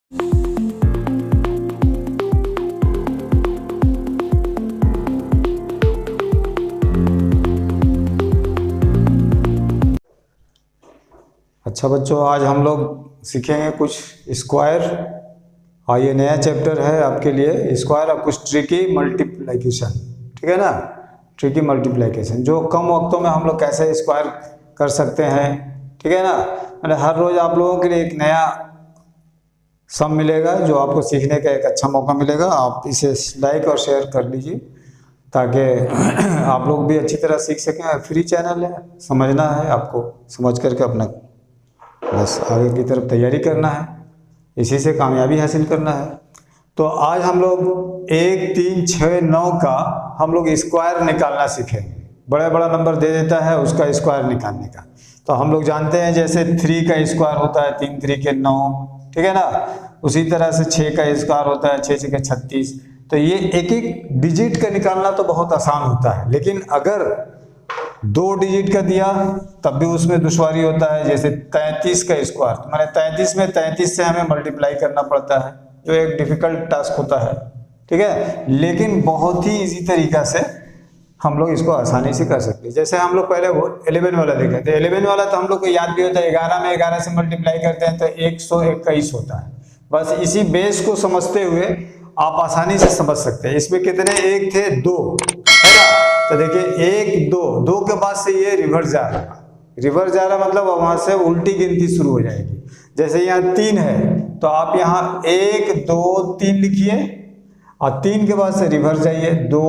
अच्छा बच्चों, आज हम लोग सीखेंगे कुछ स्क्वायर। हाँ, ये नया चैप्टर है आपके लिए, स्क्वायर और कुछ ट्रिकी मल्टीप्लिकेशन। ठीक है ना, ट्रिकी मल्टीप्लिकेशन जो कम वक्तों में हम लोग कैसे स्क्वायर कर सकते हैं। ठीक है ना, मतलब हर रोज आप लोगों के लिए एक नया सम मिलेगा जो आपको सीखने का एक अच्छा मौका मिलेगा। आप इसे लाइक और शेयर कर लीजिए ताकि आप लोग भी अच्छी तरह सीख सकें। फ्री चैनल है, समझना है आपको, समझ करके अपना बस आगे की तरफ तैयारी करना है, इसी से कामयाबी हासिल करना है। तो आज हम लोग 1, 3, 6, 9 का हम लोग स्क्वायर निकालना सीखेंगे। बड़ा बड़ा नंबर दे देता है उसका स्क्वायर निकालने का। तो हम लोग जानते हैं जैसे 3 का स्क्वायर होता है 3 3 के 9, ठीक है ना। उसी तरह से 6 का स्क्वायर होता है 6 6 के 36। तो ये एक एक डिजिट का निकालना तो बहुत आसान होता है, लेकिन अगर 2 डिजिट का दिया तब भी उसमें दुश्वारी होता है। जैसे 33 का स्क्वायर, तो मैंने 33 में 33 से हमें मल्टीप्लाई करना पड़ता है, जो एक डिफिकल्ट टास्क होता है। ठीक है, लेकिन बहुत ही इजी तरीका से हम लोग इसको आसानी से कर सकते हैं। जैसे हम लोग पहले वो 11 वाला देखे थे। 11 वाला तो हम लोग को याद भी होता है, 11 में 11 से मल्टीप्लाई करते हैं तो 121 होता है। बस इसी बेस को समझते हुए आप आसानी से समझ सकते हैं। इसमें कितने एक थे, 2 है ना। तो देखिए 1 2 2 के बाद से ये रिवर्स जा रहा है। रिवर्स जा रहा मतलब वहां से उल्टी गिनती शुरू हो जाएगी। जैसे यहाँ 3 है तो आप यहाँ 1 2 3 लिखिए और 3 के बाद से रिवर्स जाइए 2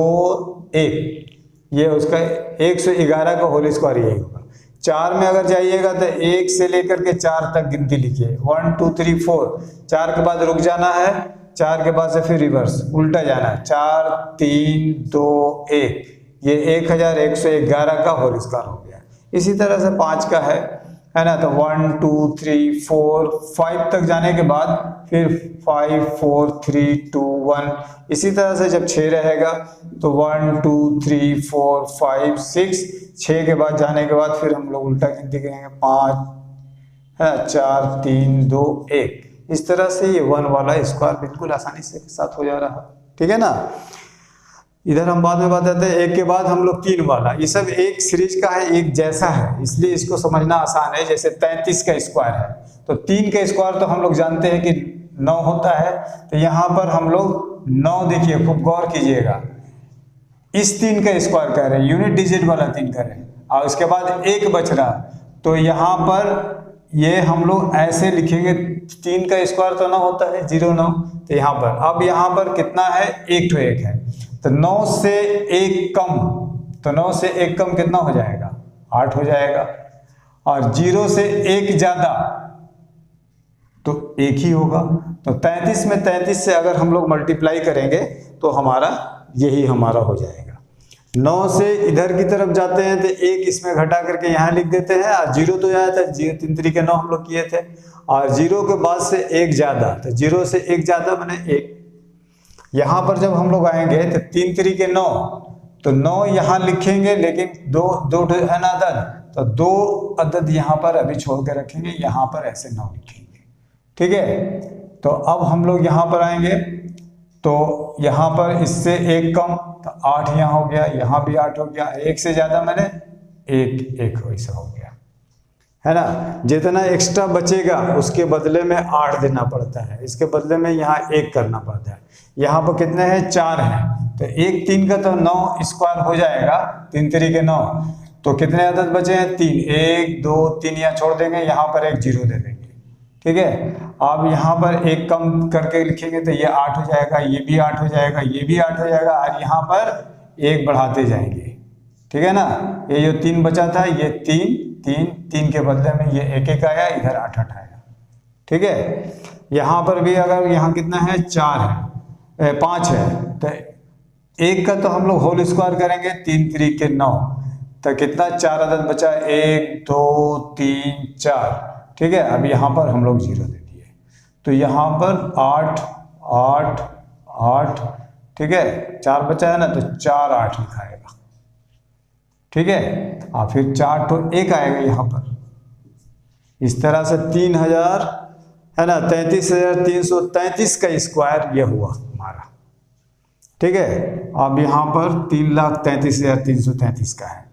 1। ये उसका 111 का होल स्क्वायर यही होगा। 4 में अगर जाइएगा तो 1 से लेकर के 4 तक गिनती लिखिए, 1 2 3 4। 4 के बाद रुक जाना है, 4 के बाद से फिर रिवर्स उल्टा जाना है, 4 3 2 1। ये 1111 का होल स्क्वायर हो गया। इसी तरह से 5 का है ना। तो 1 2 3 4 5 तक जाने के बाद फिर 5 4 3 2 1। इसी तरह से जब 6 रहेगा तो 1 2 3 4 5 6। 6 के बाद जाने के बाद फिर हम लोग उल्टा गिनती करेंगे, 5 है 4 3 2 1। इस तरह से ये 1 वाला स्क्वायर बिल्कुल आसानी से साथ हो जा रहा है। ठीक है ना। इधर हम बाद में बताते हैं 1 के बाद हम लोग 3 वाला। ये सब एक सीरीज का है, एक जैसा है, इसलिए इसको समझना आसान है। जैसे 33 का स्क्वायर है तो 3 का स्क्वायर तो हम लोग जानते हैं कि 9 होता है। तो यहाँ पर हम लोग 9 देखिए, खूब गौर कीजिएगा, इस 3 का स्क्वायर कर रहे हैं, यूनिट डिजिट वाला 3 कर रहे हैं, और उसके बाद 1 बच रहा। तो यहाँ पर ये हम लोग ऐसे लिखेंगे, 3 का स्क्वायर तो 9 होता है, 0 9। तो यहाँ पर अब यहाँ पर कितना है, 1 तो 1 है। तो 9 से 1 कम, तो 9 से 1 कम कितना हो जाएगा, 8 हो जाएगा। और 0 से 1 ज्यादा तो 1 ही होगा। तो 33 में 33 से अगर हम लोग मल्टीप्लाई करेंगे तो हमारा यही हमारा हो जाएगा। 9 से इधर की तरफ जाते हैं तो 1 इसमें घटा करके यहाँ लिख देते हैं, और 0 तो आया था, 0 3 3 के 9 हम लोग किए थे, और 0 के बाद से 1 ज्यादा, तो 0 से 1 ज्यादा मैंने 1। यहाँ पर जब हम लोग आएंगे तो 3 3 के 9, तो 9 यहाँ लिखेंगे, लेकिन दो है ना अदद, तो 2 अदद यहाँ पर अभी छोड़ के रखेंगे, यहाँ पर ऐसे 9 लिखेंगे। ठीक है, तो अब हम लोग यहाँ पर आएंगे तो यहाँ पर इससे 1 कम तो 8 यहाँ हो गया, यहाँ भी 8 हो गया, 1 से ज्यादा मैंने 1 वैसा हो गया, है ना। जितना एक्स्ट्रा बचेगा उसके बदले में 8 देना पड़ता है, इसके बदले में यहाँ 1 करना पड़ता है। यहाँ पर कितने हैं, 4 हैं, तो 1 3 का तो 9 स्क्वायर हो जाएगा, 3 3 के 9। तो कितने अदद बचे हैं, 3, 1 2 3 यहाँ छोड़ देंगे, यहाँ पर एक 0 दे देंगे। ठीक है, अब यहाँ पर 1 कम करके लिखेंगे तो ये 8 हो जाएगा, ये भी 8 हो जाएगा, ये भी 8 हो जाएगा, और यहाँ पर 1 बढ़ाते जाएंगे। ठीक है ना, ये जो 3 बचा था, ये 3 के बदले में ये 1 1 आया, इधर 8 8 आया। ठीक है, यहाँ पर भी अगर यहाँ कितना है, 4 है, 5 है, तो 1 का तो हम लोग होल स्क्वायर करेंगे, 3 3 के 9, तो कितना 4 अदद बचा, 1 2 3 4। ठीक है, अब यहाँ पर हम लोग 0 दे दिए, तो यहाँ पर 8 8 8। ठीक है, 4 बचा है ना, तो 4 8 लिखा आएगा। ठीक है, और फिर 4 तो 1 आएगा यहाँ पर। इस तरह से 3000 है ना, 33,333 का स्क्वायर ये हुआ हमारा। ठीक है, अब यहाँ पर 3,33,333 का है,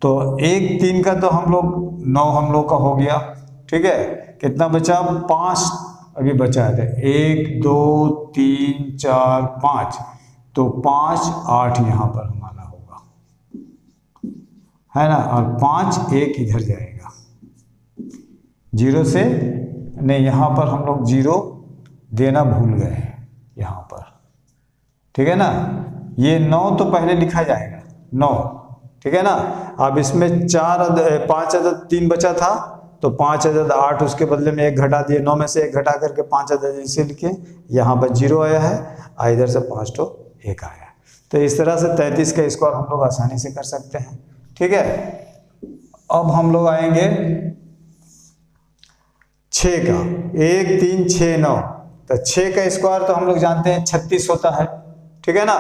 तो 1 3 का तो हम लोग 9 हम लोग का हो गया। ठीक है, कितना बचा, 5 अभी बचा है, 1 2 3 4 5, तो 5 8 यहाँ पर हमारा होगा, है ना, और 5 1 इधर जाएगा, 0 से नहीं, यहाँ पर हम लोग 0 देना भूल गए यहाँ पर। ठीक है ना, ये 9 तो पहले लिखा जाएगा 9। ठीक है ना, अब इसमें 5 अदद 3 बचा था, तो 5 अदद 8 उसके बदले में 1 घटा दिए, 9 में से 1 घटा करके 5 अदद इसे लिखे, यहाँ पर 0 आया है, इधर से 5 तो 1 आया। तो इस तरह से 33 का स्क्वायर हम लोग आसानी से कर सकते हैं। ठीक है, अब हम लोग आएंगे 6 का, 1 3 6 9, तो 6 का स्क्वायर तो हम लोग जानते हैं 36 होता है। ठीक है ना,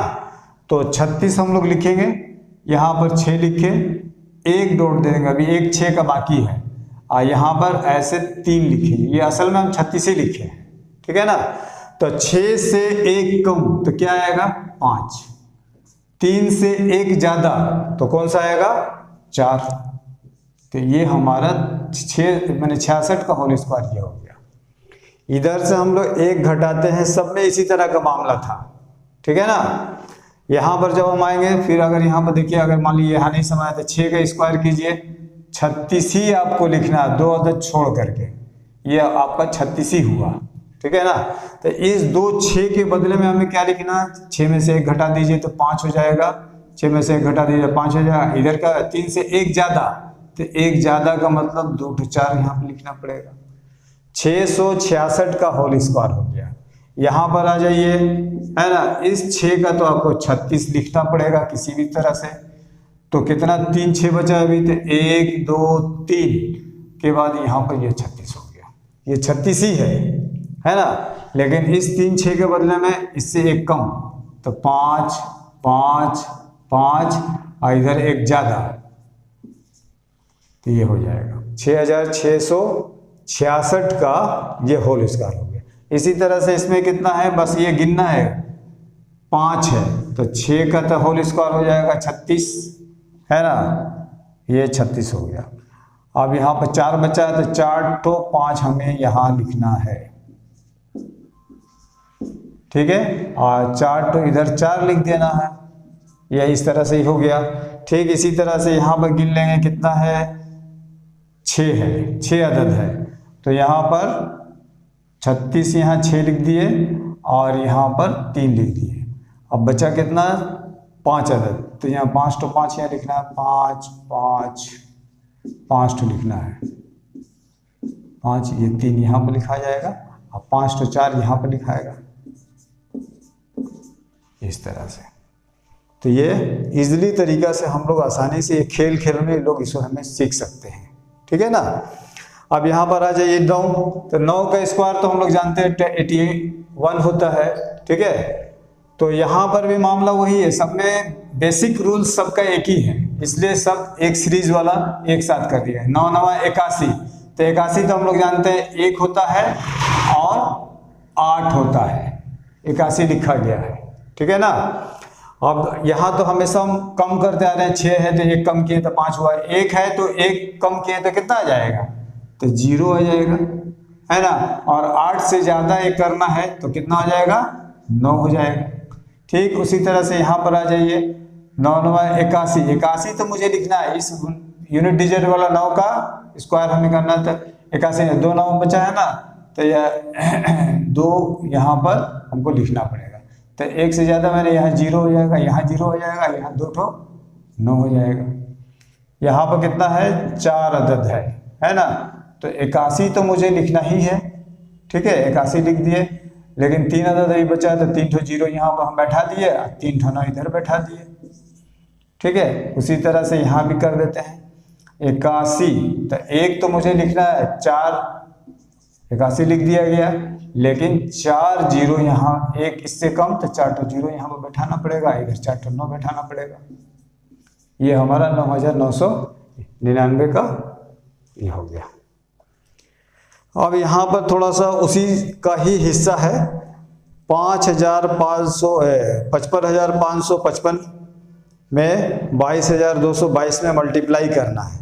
तो 36 हम लोग लिखेंगे, यहाँ पर 6 लिखे, 1 डॉट दे देंगे, अभी 1 6 का बाकी है, और यहाँ पर ऐसे 3 लिखेंगे, ये असल में हम 36 ही लिखे हैं। ठीक है ना, तो 6 से 1 कम तो क्या आएगा, 5, 3 से 1 ज्यादा तो कौन सा आएगा, 4, तो ये हमारा 66 का होल स्क्वायर ये हो गया। इधर से हम लोग 1 घटाते हैं, सब में इसी तरह का मामला था। ठीक है ना, यहाँ पर जब हम आएंगे, फिर अगर यहाँ पर देखिए, अगर मान लीजिए यहाँ नहीं समय तो 6 का स्क्वायर कीजिए, 36 ही आपको लिखना है, 2 अदद छोड़ करके, ये आपका 36 ही हुआ। ठीक है ना, तो इस 2 6 के बदले में हमें क्या लिखना है, 6 में से 1 घटा दीजिए तो 5 हो जाएगा, 6 में से 1 घटा दीजिए 5 हो जाएगा, इधर का 3 से 1 ज्यादा, तो 1 ज्यादा का मतलब 2 to 4 यहाँ पर लिखना पड़ेगा। 666 का होल स्क्वायर हो गया। यहाँ पर आ जाइए, है ना, इस 6 का तो आपको 36 लिखना पड़ेगा किसी भी तरह से, तो कितना, 3 6 बचा अभी, तो 1 2 3 के बाद यहाँ पर ये 36 हो गया, ये 36 ही है ना, लेकिन इस 3 6 के बदले में इससे 1 कम, तो 5 5 5, और इधर 1 ज्यादा, तो ये हो जाएगा 6,666 का ये होल स्क्वायर हो गया। इसी तरह से इसमें कितना है, बस ये गिनना है, 5 है, तो 6 का तो होल स्क्वायर हो जाएगा 36, है ना, ये 36 हो गया। अब यहाँ पर 4 बचा है, तो 4 तो 5 हमें यहाँ लिखना है। ठीक है, और 4 तो इधर 4 लिख देना है, यह इस तरह से ही हो गया। ठीक, इसी तरह से यहाँ पर गिन लेंगे, कितना है, 6 है, 6 अदद है, तो यहाँ पर 36 यहाँ 6 लिख दिए, और यहाँ पर 3 लिख दिए। अब बचा कितना, 5 अदद, तो यहाँ 5 तो 5 यहाँ लिखना है, 5 5 5 तो लिखना है, 5, ये 3 यहाँ पर लिखा जाएगा, और 5 तो 4 यहाँ पर लिखाएगा, इस तरह से। तो ये इजली तरीका से हम लोग आसानी से ये खेल खेल में लोग इसको हमें सीख सकते हैं। ठीक है ना, अब यहाँ पर आ जाइए 9, तो 9 का स्क्वायर तो हम लोग जानते हैं 81 होता है। ठीक है, तो यहाँ पर भी मामला वही है, सब में बेसिक रूल सबका एक ही है, इसलिए सब एक सीरीज वाला एक साथ कर दिया है। 9 9 81, तो 81 तो हम लोग जानते हैं 1 होता है और 8 होता है, 81 लिखा गया है। ठीक है ना, अब यहाँ तो हमेशा हम कम करते आ रहे हैं, 6 है तो 1 कम किए तो 5 हुआ, 1 है तो 1 कम किए तो कितना आ जाएगा, तो 0 आ जाएगा, है ना, और 8 से ज़्यादा 1 करना है तो कितना हो जाएगा, 9 हो जाएगा। ठीक, उसी तरह से यहाँ पर आ जाइए, 9 9 81, 81 तो मुझे लिखना है, इस यूनिट डिजिट वाला 9 का स्क्वायर हमें करना था, 81 2 9 बचा है ना, तो यह 2 यहाँ पर हमको लिखना पड़ेगा, तो 1 से ज़्यादा मैंने यहाँ 0 हो जाएगा, यहाँ 0 हो जाएगा, यहाँ 2 तो 9 हो जाएगा। यहाँ पर कितना है, 4 अदद है ना, तो 81 तो मुझे लिखना ही है। ठीक है, 81 लिख दिए, लेकिन 3 अदद अभी बचा, तो 3 तो 0 यहाँ पर हम बैठा दिए, 3 तो 9 इधर बैठा दिए। ठीक है, उसी तरह से यहाँ भी कर देते हैं 81, तो 1 तो मुझे लिखना है, 4 81 लिख दिया गया, लेकिन 4 0 यहाँ, 1 इससे कम, तो 4 तो 0 यहाँ पर बैठाना पड़ेगा, इधर 4 तो 9 बैठाना पड़ेगा। ये हमारा 9999 का ये हो गया। अब यहाँ पर थोड़ा सा उसी का ही हिस्सा है, 55,555 में 22,222 में मल्टीप्लाई करना है।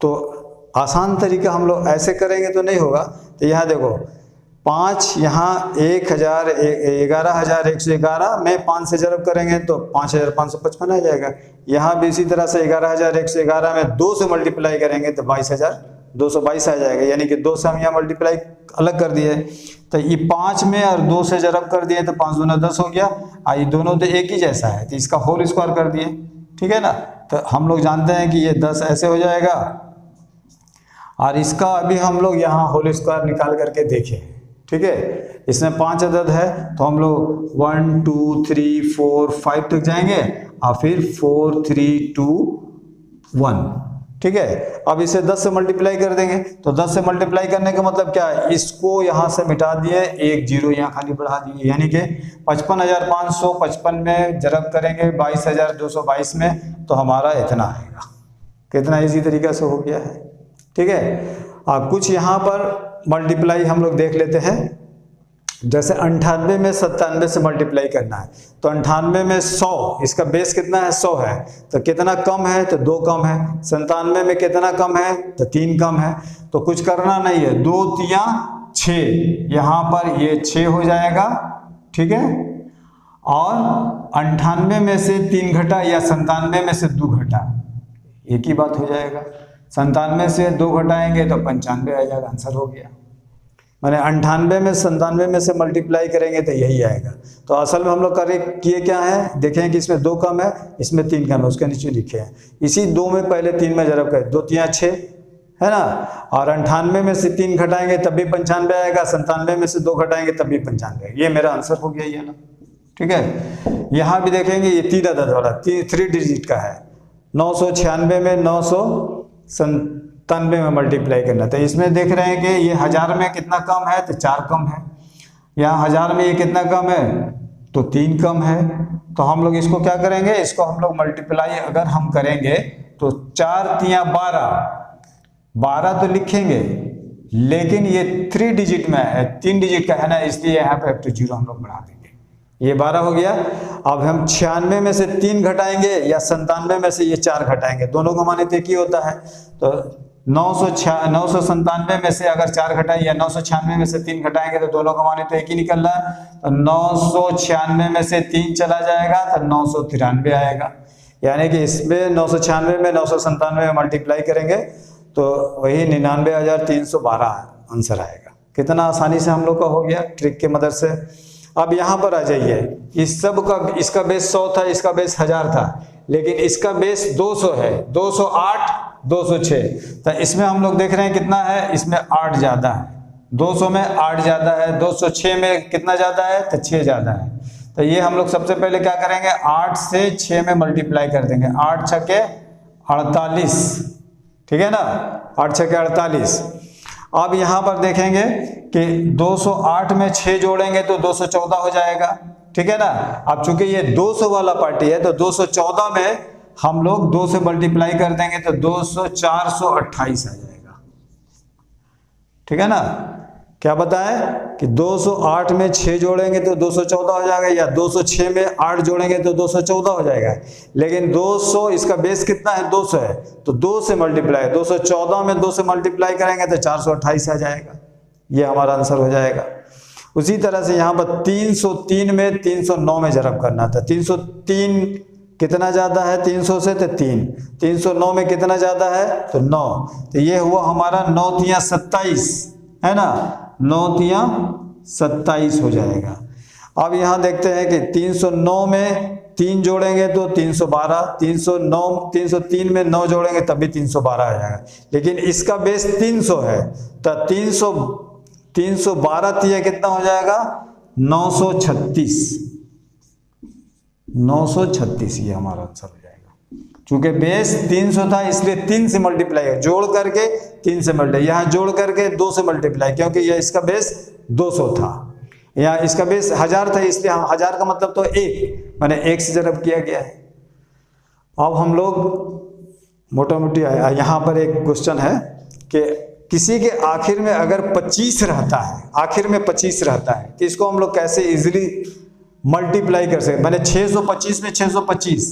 तो आसान तरीका हम लोग ऐसे करेंगे तो नहीं होगा। तो यहाँ देखो 5 यहाँ 11,111 में 5 से जरब करेंगे तो 5,555 आ जाएगा। यहाँ भी इसी तरह से 11,111 में 2 से मल्टीप्लाई करेंगे तो 22,222 आ जाएगा। यानी कि 2 से हम यहाँ मल्टीप्लाई अलग कर दिए, तो ये 5 में और 2 से जरब कर दिए तो 5 दूना 10 हो गया। ये दोनों तो एक ही जैसा है तो इसका होल स्क्वायर कर दिए, ठीक है ना। तो हम लोग जानते हैं कि ये 10 ऐसे हो जाएगा, और इसका अभी हम लोग यहाँ होल स्क्वायर निकाल करके देखें, ठीक है। इसमें 5 अदद है तो हम लोग 1 2 3 4 5 तक जाएंगे और फिर 4 3 2 1, ठीक है। अब इसे 10 से मल्टीप्लाई कर देंगे, तो 10 से मल्टीप्लाई करने का मतलब क्या है, इसको यहाँ से मिटा दिए, एक जीरो यहाँ खाली बढ़ा दिए, यानी कि 55,555 में जरब करेंगे 22,222 में तो हमारा इतना आएगा। कितना इजी तरीका से हो गया है, ठीक है। कुछ यहाँ पर मल्टीप्लाई हम लोग देख लेते हैं। जैसे 98 में 97 से मल्टीप्लाई करना है, तो 98 में 100, इसका बेस कितना है 100 है, तो कितना कम है तो 2 कम है। 97 में कितना कम है तो 3 कम है। तो कुछ करना नहीं है, 2 3 6, यहाँ पर ये 6 हो जाएगा, ठीक है। और 98 में से 3 घटा या 97 में से 2 घटा, एक ही बात हो जाएगा। 97 से 2 घटाएंगे तो 95 आ जाएगा, आंसर हो गया। मैंने 98 में 97 में से मल्टीप्लाई करेंगे तो यही आएगा। तो असल में हम लोग किए क्या है, देखें कि इसमें 2 कम है, इसमें 3 कम है, उसके नीचे लिखे हैं। इसी 2 में पहले 3 में जरब करें, 2 3 6 है ना। और 98 में से 3 घटाएंगे तब भी 95 आएगा, 97 में से 2 घटाएंगे तब भी 95। ये मेरा आंसर हो गया ये ना, ठीक है। यहाँ भी देखेंगे ये 3 अदद वाला 3 डिजिट का है। 996 में 997 में मल्टीप्लाई करना, तो इसमें देख रहे हैं कि ये 1000 में कितना कम है तो 4 कम है। यहाँ 1000 में ये कितना कम है तो 3 कम है। तो हम लोग इसको क्या करेंगे, इसको हम लोग मल्टीप्लाई अगर हम करेंगे तो 4 3 12 तो लिखेंगे, लेकिन ये 3 डिजिट में है, 3 डिजिट का है ना, इसलिए यहाँ पे F2 0 हम लोग बढ़ा देंगे। ये 12 हो गया। अब हम 96 में से 3 घटाएंगे या 97 में से ये 4 घटाएंगे, दोनों का मान एक ही होता है। तो 997 में से अगर 4 घटाएं या 996 में से 3 घटाएंगे तो दोनों का मान तो एक ही निकल रहा है। तो 996 में से 3 चला जाएगा तो 993 आएगा। यानी कि इसमें 996 में 997 में मल्टीप्लाई करेंगे तो वही 99,312 आंसर आएगा। कितना आसानी से हम लोग का हो गया ट्रिक की मदद से। अब यहाँ पर आ जाइए, इस सब का इसका बेस 100 था, इसका बेस 1000 था, लेकिन इसका बेस 200 है, 208 206। तो इसमें हम लोग देख रहे हैं कितना है, इसमें 8 ज्यादा है, 200 में 8 ज्यादा है, 206 में कितना ज्यादा है तो 6 ज्यादा है। तो ये हम लोग सबसे पहले क्या करेंगे, 8 से 6 में मल्टीप्लाई कर देंगे। 8 छके 48, ठीक है ना, 8 छके 48। अब यहाँ पर देखेंगे कि 208 में 6 जोड़ेंगे तो 214 हो जाएगा, ठीक है ना। अब चूंकि ये 200 वाला पार्टी है तो 214 में हम लोग 2 से मल्टीप्लाई कर देंगे तो 428 आ जाएगा, ठीक है ना। क्या बताएं कि 208 में 6 जोड़ेंगे तो 214 हो जाएगा, या 206 में 8 जोड़ेंगे तो 214 हो जाएगा। लेकिन 200 इसका बेस कितना है 200 है, तो 2 से मल्टीप्लाई, 214 में 2 से मल्टीप्लाई करेंगे तो 428 आ जाएगा। ये हमारा आंसर हो जाएगा। उसी तरह से यहाँ पर 303 में 309 में जरब करना था। 303 कितना ज्यादा है 300 से तो 3, 309 में कितना ज्यादा है तो 9। तो ये हुआ हमारा 9 तिया 27 है ना, 9 तिया 27 हो जाएगा। अब यहाँ देखते हैं कि 309 में 3 जोड़ेंगे तो 312, 303 में 9 जोड़ेंगे तब भी 312 आ जाएगा। लेकिन इसका बेस 300 है तो 312 तिया कितना हो जाएगा 936, 936 ये हमारा आंसर हो जाएगा। चूंकि बेस 300 था इसलिए 3 से मल्टीप्लाई है, जोड़ करके 3 से मल्टीप्लाई, यहाँ जोड़ करके 2 से मल्टीप्लाई, क्योंकि यह इसका बेस 200 था, यहाँ इसका बेस 1000 था, इसलिए 1000 का मतलब तो 1 मैंने 1 से जरब किया गया है। अब हम लोग मोटा मोटी यहाँ पर एक क्वेश्चन है कि किसी के आखिर में अगर 25 रहता है, आखिर में 25 रहता है, तो इसको हम लोग कैसे इजीली मल्टीप्लाई कर सकते, मैंने 625 में 625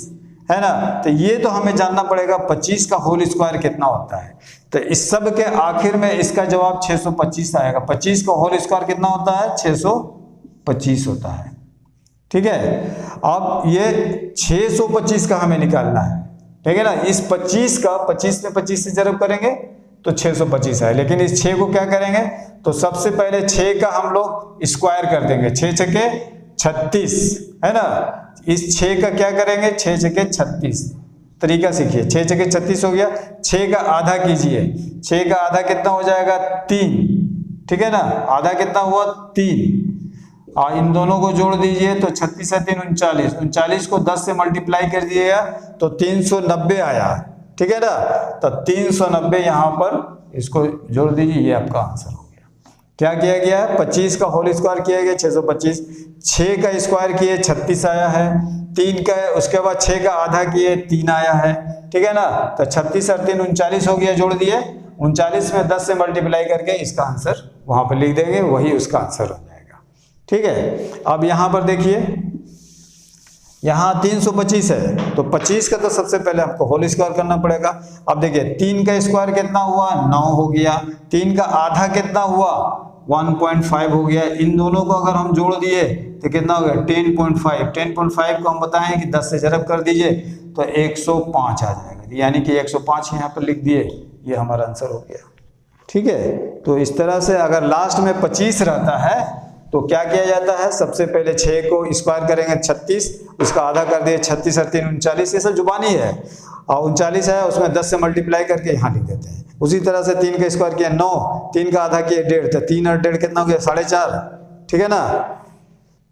है ना, तो ये तो हमें जानना पड़ेगा 25 का होल स्क्वायर कितना होता है। तो इस सब के आखिर में इसका जवाब 625 आएगा। 25 का होल स्क्वायर कितना होता है? 625 होता है। ठीक है, अब ये 625 का हमें निकालना है, ठीक है ना। इस 25 का 25 में 25 से जरब करेंगे तो 625 है, लेकिन इस 6 को क्या करेंगे, तो सबसे पहले 6 का हम लोग स्क्वायर कर देंगे, 6 छके 36 है ना। इस 6 का क्या करेंगे, 6 छके 36, तरीका सीखिए। 6 छके 36 हो गया, 6 का आधा कीजिए, 6 का आधा कितना हो जाएगा, 3, ठीक है ना। आधा कितना हुआ, 3, और इन दोनों को जोड़ दीजिए तो 36 है 3 39, 39 को 10 से मल्टीप्लाई कर दिएगा तो 390 आया, ठीक है ना। तो 390 यहाँ पर इसको जोड़ दीजिए, ये आपका आंसर हो गया। क्या किया गया है, 25 का होल स्क्वायर किया गया 625, 6 का स्क्वायर किए 36 आया है, 3 का, उसके बाद 6 का आधा किए 3 आया है, ठीक है ना। तो 36 और 3 39 हो गया, जोड़ दिए, 39 में 10 से मल्टीप्लाई करके इसका आंसर वहां पर लिख देंगे, वही उसका आंसर हो जाएगा। ठीक है, अब यहां पर देखिए, यहां 325 है तो 25 का तो सबसे पहले आपको होल स्क्वायर करना पड़ेगा। अब देखिए 3 का स्क्वायर कितना हुआ, 9 हो गया, 3 का आधा कितना हुआ, 1.5 हो गया। इन दोनों को अगर हम जोड़ दिए तो कितना हो गया, 10.5। 10.5 को हम बताएं कि 10 से जरब कर दीजिए तो 105 आ जाएगा, यानी कि 105 यहाँ पर लिख दिए, ये हमारा आंसर हो गया। ठीक है, तो इस तरह से अगर लास्ट में 25 रहता है तो क्या किया जाता है, सबसे पहले 6 को स्क्वायर करेंगे 36, उसका आधा कर दिए 36 और 3 39, ये सब जुबानी है, और 39 है उसमें 10 से मल्टीप्लाई करके यहाँ लिख देते हैं। उसी तरह से 3 का स्क्वायर किया 9, 3 का आधा किया 1.5, तो 3 और 1.5 कितना हो गया, 4.5, ठीक है ना।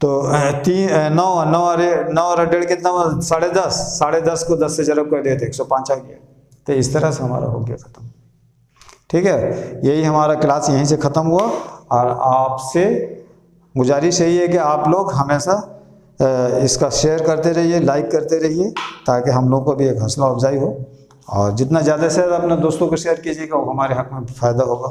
तो 9 और 1.5 कितना हुआ, 10.5, 10.5 को 10 से जरब कर दिए तो 105 आ गया। तो इस तरह से हमारा हो गया खत्म। ठीक है, यही हमारा क्लास यहीं से ख़त्म हुआ, और आपसे गुजारिश यही है कि आप लोग हमेशा इसका शेयर करते रहिए, लाइक करते रहिए, ताकि हम लोग को भी एक हौसला अफजाई हो, और जितना ज़्यादा से ज़्यादा अपने दोस्तों को शेयर कीजिएगा वो हमारे हक में फ़ायदा होगा।